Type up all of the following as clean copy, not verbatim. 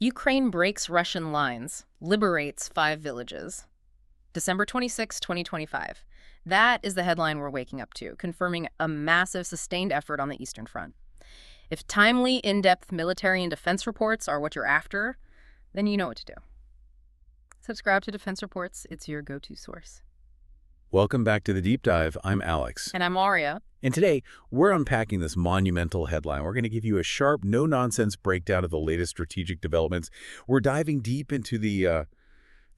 Ukraine breaks Russian lines, liberates 5 villages. December 26, 2025. That is the headline we're waking up to, confirming a massive, sustained effort on the Eastern Front. If timely, in-depth military and defense reports are what you're after, then you know what to do. Subscribe to Defense Reports. It's your go-to source. Welcome back to The Deep Dive. I'm Alex. And I'm Aria. And today, we're unpacking this monumental headline. We're going to give you a sharp, no-nonsense breakdown of the latest strategic developments. We're diving deep into the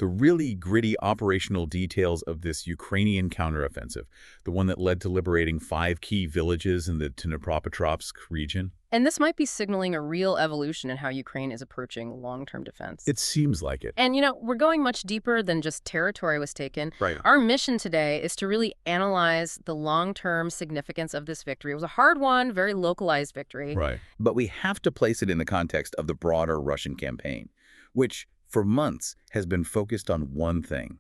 really gritty operational details of this Ukrainian counteroffensive, the one that led to liberating 5 key villages in the Dnipropetrovsk region. And this might be signaling a real evolution in how Ukraine is approaching long-term defense. It seems like it. And, we're going much deeper than just territory was taken. Right. Our mission today is to really analyze the long-term significance of this victory. It was a hard one, very localized victory. Right. But we have to place it in the context of the broader Russian campaign, which for months has been focused on one thing,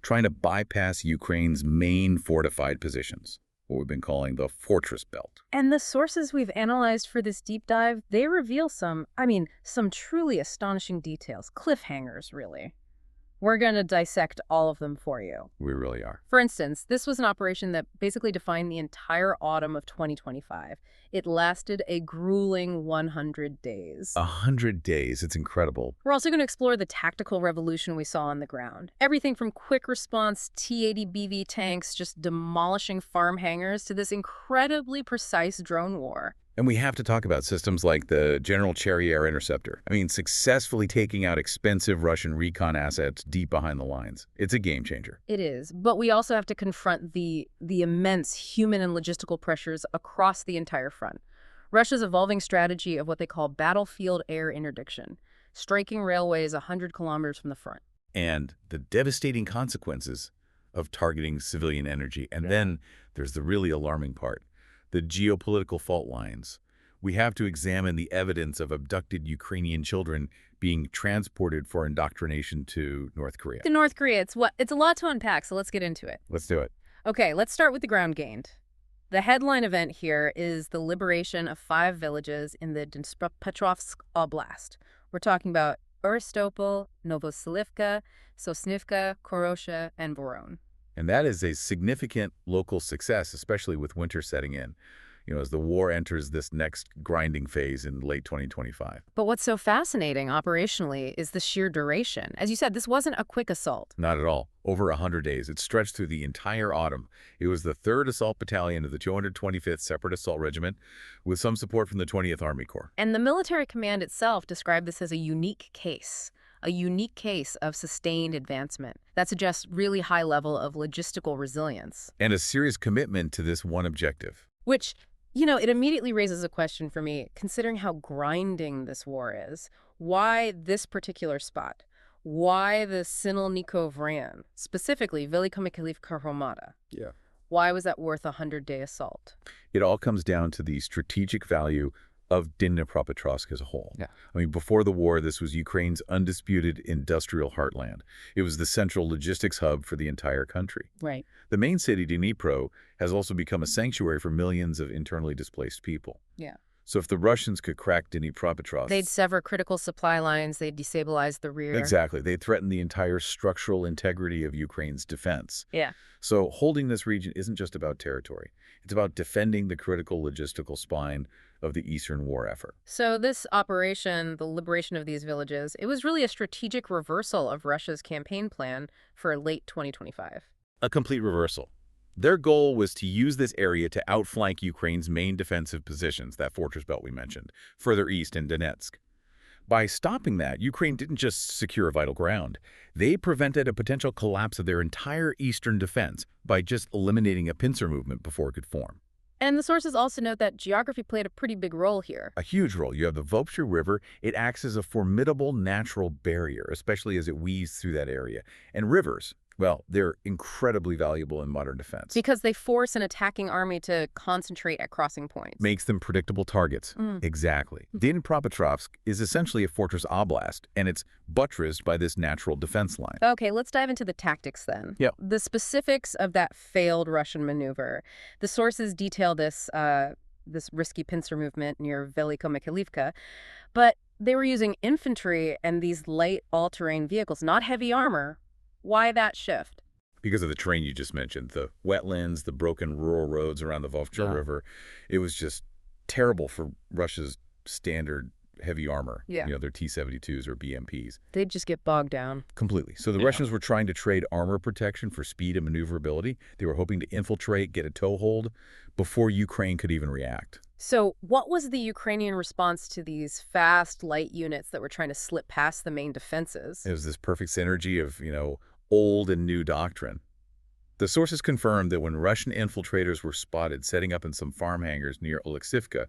trying to bypass Ukraine's main fortified positions, what we've been calling the fortress belt. And the sources we've analyzed for this deep dive, they reveal some truly astonishing details, cliffhangers, really. We're going to dissect all of them for you. We really are. For instance, this was an operation that basically defined the entire autumn of 2025. It lasted a grueling 100 days. 100 days. It's incredible. We're also going to explore the tactical revolution we saw on the ground. Everything from quick response T-80BV tanks just demolishing farm hangars to this incredibly precise drone war. And we have to talk about systems like the General Cherry Air Interceptor. Successfully taking out expensive Russian recon assets deep behind the lines. It's a game changer. It is, but we also have to confront the immense human and logistical pressures across the entire front. Russia's evolving strategy of what they call battlefield air interdiction, striking railways 100 kilometers from the front. And the devastating consequences of targeting civilian energy. And then there's the really alarming part. The geopolitical fault lines. We have to examine the evidence of abducted Ukrainian children being transported for indoctrination to North Korea. To North Korea, it's a lot to unpack, so let's get into it. Let's do it. Okay, let's start with the ground gained. The headline event here is the liberation of 5 villages in the Dnipropetrovsk Oblast. We're talking about Uristopol, Novoselivka, Sosnivka, Korosha, and Voron. And that is a significant local success, especially with winter setting in, as the war enters this next grinding phase in late 2025. But what's so fascinating operationally is the sheer duration. As you said, this wasn't a quick assault. Not at all. Over 100 days. It stretched through the entire autumn. It was the 3rd Assault Battalion of the 225th Separate Assault Regiment, with some support from the 20th Army Corps. And the military command itself described this as a unique case of sustained advancement. That suggests really high level of logistical resilience. And a serious commitment to this one objective. Which, it immediately raises a question for me, considering how grinding this war is. Why this particular spot? Why the Sinelnikov Ran? Specifically, Velikomikalivka Hromada. Yeah. Why was that worth a 100-day assault? It all comes down to the strategic value of Dnipropetrovsk as a whole. Yeah. Before the war, this was Ukraine's undisputed industrial heartland. It was the central logistics hub for the entire country. Right. The main city, Dnipro, has also become a sanctuary for millions of internally displaced people. Yeah. So if the Russians could crack Dnipropetrovsk... They'd sever critical supply lines, they'd destabilize the rear. Exactly. They'd threaten the entire structural integrity of Ukraine's defense. Yeah. So holding this region isn't just about territory. It's about defending the critical logistical spine of the Eastern war effort. So this operation, the liberation of these villages, it was really a strategic reversal of Russia's campaign plan for late 2025. A complete reversal. Their goal was to use this area to outflank Ukraine's main defensive positions, that fortress belt we mentioned, further east in Donetsk. By stopping that, Ukraine didn't just secure vital ground. They prevented a potential collapse of their entire eastern defense by just eliminating a pincer movement before it could form. And the sources also note that geography played a pretty big role here. A huge role. You have the Vopsha River. It acts as a formidable natural barrier, especially as it weaves through that area. And rivers, well, they're incredibly valuable in modern defense. Because they force an attacking army to concentrate at crossing points. Makes them predictable targets. Exactly. Dnipropetrovsk is essentially a fortress oblast, and it's buttressed by this natural defense line. Okay, let's dive into the tactics then. Yep. The specifics of that failed Russian maneuver. The sources detail this risky pincer movement near Velikomikalivka, but They were using infantry and these light all-terrain vehicles, not heavy armor. Why that shift? Because of the terrain you just mentioned, the wetlands, the broken rural roads around the Volga River. It was just terrible for Russia's standard heavy armor, Yeah. their T-72s or BMPs. They'd just get bogged down. Completely. So the Russians were trying to trade armor protection for speed and maneuverability. They were hoping to infiltrate, get a toehold before Ukraine could even react. So what was the Ukrainian response to these fast, light units that were trying to slip past the main defenses? It was this perfect synergy of, old and new doctrine. The sources confirmed that when Russian infiltrators were spotted setting up in some farm hangars near Oleksivka,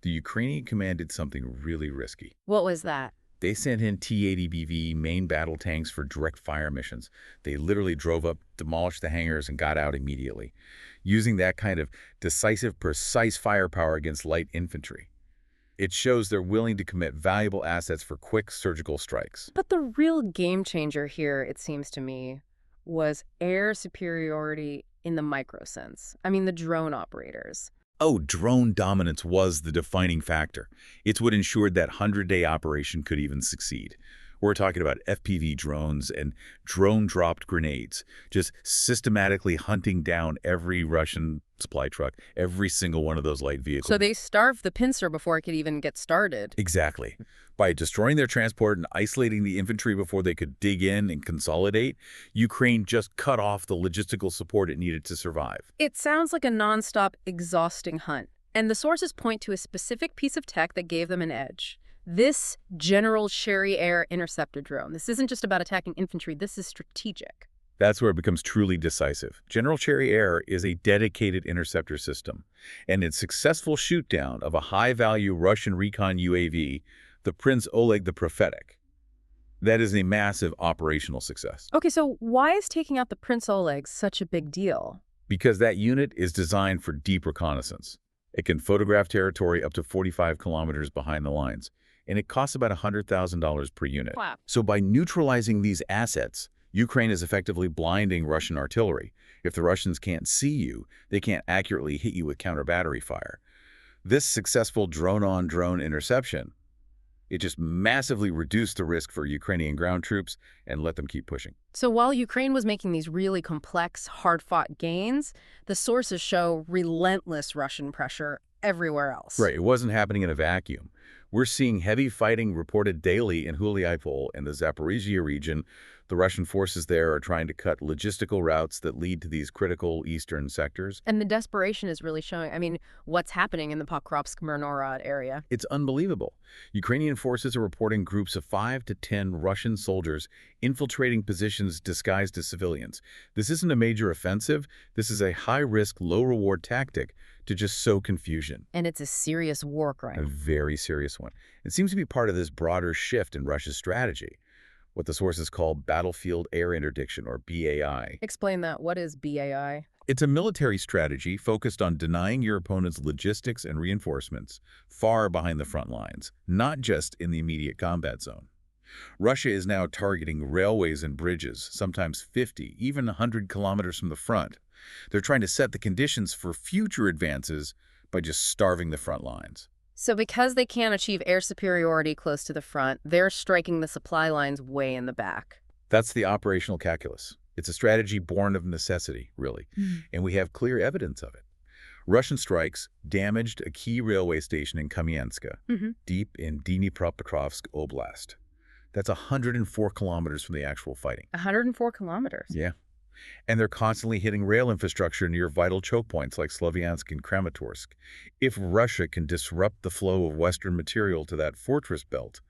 the Ukrainian command did something really risky. What was that? They sent in T-80BV main battle tanks for direct fire missions. They literally drove up, demolished the hangars, and got out immediately, using that kind of decisive, precise firepower against light infantry. It shows they're willing to commit valuable assets for quick surgical strikes. But the real game changer here, it seems to me, was air superiority in the micro sense. I mean, the drone operators. Oh, drone dominance was the defining factor. It's what ensured that 100-day operation could even succeed. We're talking about FPV drones and drone-dropped grenades, just systematically hunting down every Russian supply truck, every single one of those light vehicles. So they starved the pincer before it could even get started. Exactly. By destroying their transport and isolating the infantry before they could dig in and consolidate, Ukraine just cut off the logistical support it needed to survive. It sounds like a nonstop, exhausting hunt. And the sources point to a specific piece of tech that gave them an edge. This General Sherry Air Interceptor drone. This isn't just about attacking infantry. This is strategic. That's where it becomes truly decisive. General Cherry Air is a dedicated interceptor system, and its successful shoot-down of a high-value Russian recon UAV, the Prince Oleg the Prophetic, that is a massive operational success. Okay, so why is taking out the Prince Oleg such a big deal? Because that unit is designed for deep reconnaissance. It can photograph territory up to 45 kilometers behind the lines, and it costs about $100,000 per unit. Wow. So by neutralizing these assets, Ukraine is effectively blinding Russian artillery. If the Russians can't see you, they can't accurately hit you with counter-battery fire. This successful drone-on-drone interception, it just massively reduced the risk for Ukrainian ground troops and let them keep pushing. So while Ukraine was making these really complex, hard-fought gains, the sources show relentless Russian pressure everywhere else. Right, it wasn't happening in a vacuum. We're seeing heavy fighting reported daily in Huliaipol and the Zaporizhia region. The Russian forces there are trying to cut logistical routes that lead to these critical eastern sectors. And the desperation is really showing. I mean, what's happening in the Pokrovsk-Mirnorod area? It's unbelievable. Ukrainian forces are reporting groups of 5 to 10 Russian soldiers infiltrating positions disguised as civilians. This isn't a major offensive. This is a high-risk, low-reward tactic to just sow confusion. And it's a serious war A crime. very serious one. It seems to be part of this broader shift in Russia's strategy, what the sources call battlefield air interdiction, or BAI. Explain that. What is BAI? It's a military strategy focused on denying your opponent's logistics and reinforcements far behind the front lines, not just in the immediate combat zone. Russia is now targeting railways and bridges, sometimes 50, even 100 kilometers from the front. They're trying to set the conditions for future advances by just starving the front lines. So because they can't achieve air superiority close to the front, they're striking the supply lines way in the back. That's the operational calculus. It's a strategy born of necessity, really, and we have clear evidence of it. Russian strikes damaged a key railway station in Kamianska, deep in Dnipropetrovsk Oblast. That's 104 kilometers from the actual fighting. 104 kilometers. Yeah. And they're constantly hitting rail infrastructure near vital choke points like Slavyansk and Kramatorsk. If Russia can disrupt the flow of Western material to that fortress belt,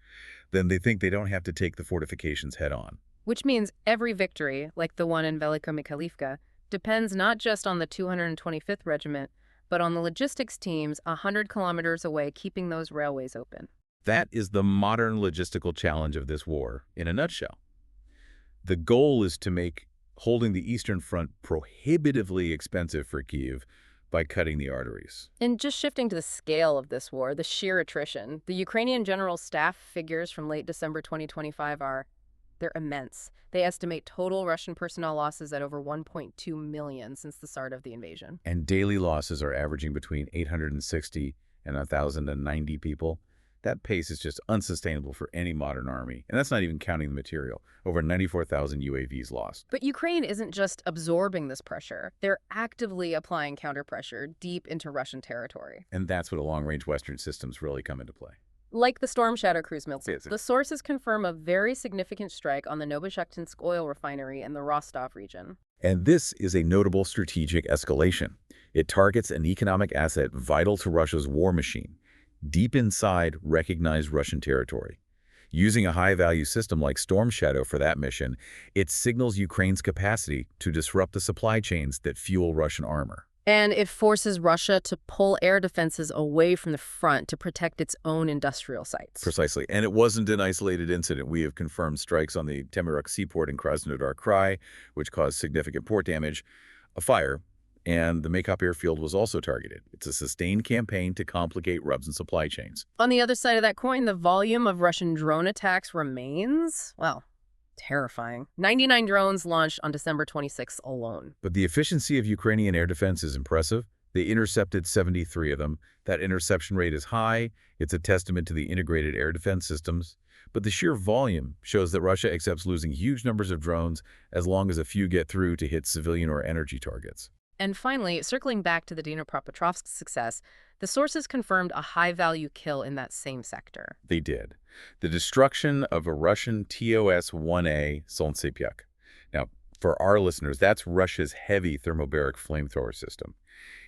then they think they don't have to take the fortifications head-on. Which means every victory, like the one in Velika Mikhailivka, depends not just on the 225th Regiment, but on the logistics teams 100 kilometers away keeping those railways open. That is the modern logistical challenge of this war in a nutshell. The goal is to make holding the Eastern Front prohibitively expensive for Kyiv by cutting the arteries. And just shifting to the scale of this war, the sheer attrition, the Ukrainian General Staff figures from late December 2025 they're immense. They estimate total Russian personnel losses at over 1.2 million since the start of the invasion. And daily losses are averaging between 860 and 1,090 people. That pace is just unsustainable for any modern army, and that's not even counting the material. Over 94,000 UAVs lost. But Ukraine isn't just absorbing this pressure. They're actively applying counterpressure deep into Russian territory. And that's what long-range Western systems really come into play. Like the Storm Shadow cruise missiles, Yes. the sources confirm a very significant strike on the Novoshakhtinsk oil refinery in the Rostov region. And this is a notable strategic escalation. It targets an economic asset vital to Russia's war machine, deep inside recognized Russian territory. Using a high-value system like Storm Shadow for that mission, it signals Ukraine's capacity to disrupt the supply chains that fuel Russian armor. And it forces Russia to pull air defenses away from the front to protect its own industrial sites. Precisely. And it wasn't an isolated incident. We have confirmed strikes on the Temiruk seaport in Krasnodar Krai, which caused significant port damage, a fire, and the Makop airfield was also targeted. It's a sustained campaign to complicate rubs and supply chains. On the other side of that coin, the volume of Russian drone attacks remains, well, terrifying. 99 drones launched on December 26 alone. But the efficiency of Ukrainian air defense is impressive. They intercepted 73 of them. That interception rate is high. It's a testament to the integrated air defense systems. But the sheer volume shows that Russia accepts losing huge numbers of drones as long as a few get through to hit civilian or energy targets. And finally, circling back to the Dnipropetrovsk success, the sources confirmed a high-value kill in that same sector. They did. The destruction of a Russian TOS-1A Solntsepiak. Now, for our listeners, that's Russia's heavy thermobaric flamethrower system.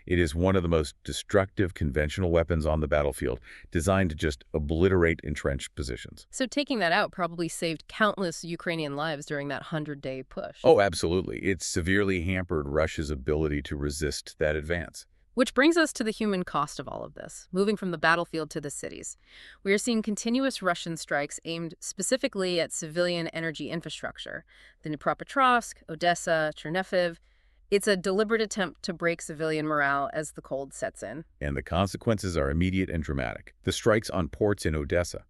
It is one of the most destructive conventional weapons on the battlefield, designed to just obliterate entrenched positions. So taking that out probably saved countless Ukrainian lives during that 100-day push. Oh, absolutely. It severely hampered Russia's ability to resist that advance. Which brings us to the human cost of all of this, moving from the battlefield to the cities. We are seeing continuous Russian strikes aimed specifically at civilian energy infrastructure. The Dnipropetrovsk, Odessa, Chernihiv. It's a deliberate attempt to break civilian morale as the cold sets in. And the consequences are immediate and dramatic. The strikes on ports in Odessa.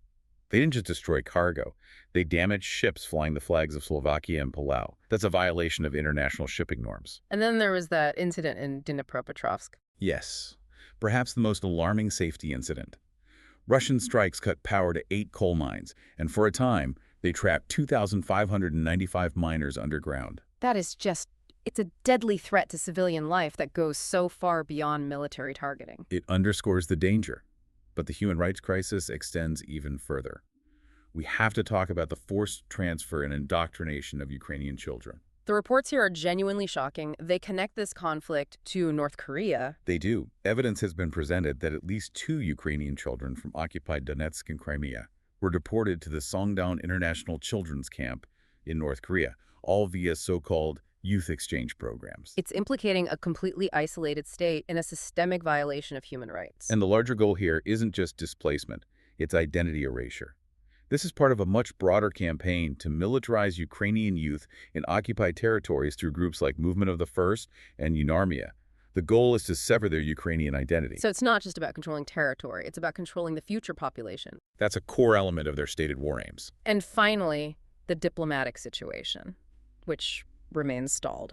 They didn't just destroy cargo. They damaged ships flying the flags of Slovakia and Palau. That's a violation of international shipping norms. And then there was that incident in Dnipropetrovsk. Yes, perhaps the most alarming safety incident. Russian strikes cut power to 8 coal mines, and for a time, they trapped 2,595 miners underground. That is just, it's a deadly threat to civilian life that goes so far beyond military targeting. It underscores the danger, but the human rights crisis extends even further. We have to talk about the forced transfer and indoctrination of Ukrainian children. The reports here are genuinely shocking. They connect this conflict to North Korea. They do. Evidence has been presented that at least 2 Ukrainian children from occupied Donetsk and Crimea were deported to the Songdon International Children's Camp in North Korea, all via so-called youth exchange programs. It's implicating a completely isolated state in a systemic violation of human rights. And the larger goal here isn't just displacement, it's identity erasure. This is part of a much broader campaign to militarize Ukrainian youth in occupied territories through groups like Movement of the First and UNARMIA. The goal is to sever their Ukrainian identity. So it's not just about controlling territory, it's about controlling the future population. That's a core element of their stated war aims. And finally, the diplomatic situation, which remains stalled.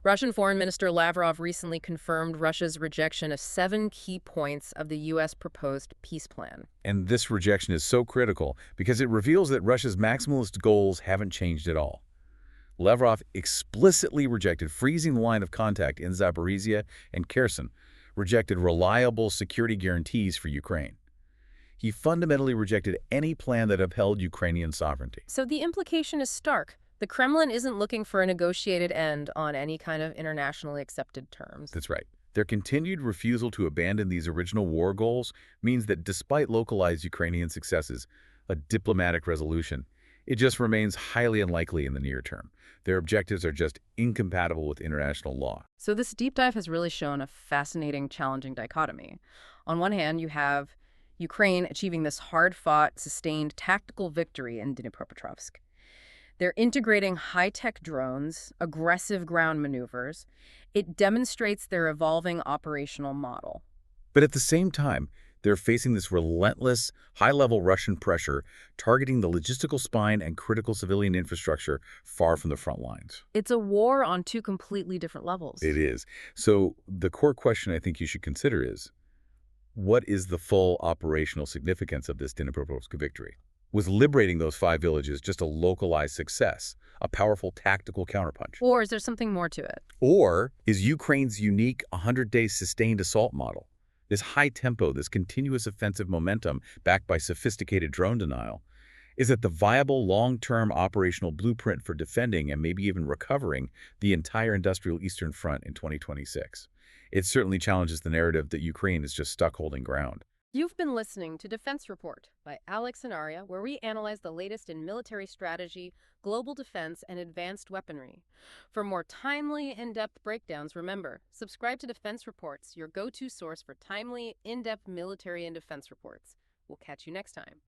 Russian Foreign Minister Lavrov recently confirmed Russia's rejection of 7 key points of the U.S. proposed peace plan. And this rejection is so critical because it reveals that Russia's maximalist goals haven't changed at all. Lavrov explicitly rejected freezing the line of contact in Zaporizhia and Kherson, rejected reliable security guarantees for Ukraine. He fundamentally rejected any plan that upheld Ukrainian sovereignty. So the implication is stark. The Kremlin isn't looking for a negotiated end on any kind of internationally accepted terms. That's right. Their continued refusal to abandon these original war goals means that despite localized Ukrainian successes, a diplomatic resolution, it just remains highly unlikely in the near term. Their objectives are just incompatible with international law. So this deep dive has really shown a fascinating, challenging dichotomy. On one hand, you have Ukraine achieving this hard-fought, sustained tactical victory in Dnipropetrovsk. They're integrating high-tech drones, aggressive ground maneuvers. It demonstrates their evolving operational model. But at the same time, they're facing this relentless, high-level Russian pressure targeting the logistical spine and critical civilian infrastructure far from the front lines. It's a war on 2 completely different levels. It is. So the core question I think you should consider is, What is the full operational significance of this Dnipropetrovsk victory? Was liberating those 5 villages just a localized success, a powerful tactical counterpunch? Or is there something more to it? Or is Ukraine's unique 100-day sustained assault model, this high tempo, this continuous offensive momentum backed by sophisticated drone denial, is it the viable long-term operational blueprint for defending and maybe even recovering the entire industrial Eastern Front in 2026? It certainly challenges the narrative that Ukraine is just stuck holding ground. You've been listening to Defense Report by Alex and Arya, where we analyze the latest in military strategy, global defense, and advanced weaponry. For more timely, in-depth breakdowns, remember, subscribe to Defense Reports, your go-to source for timely, in-depth military and defense reports. We'll catch you next time.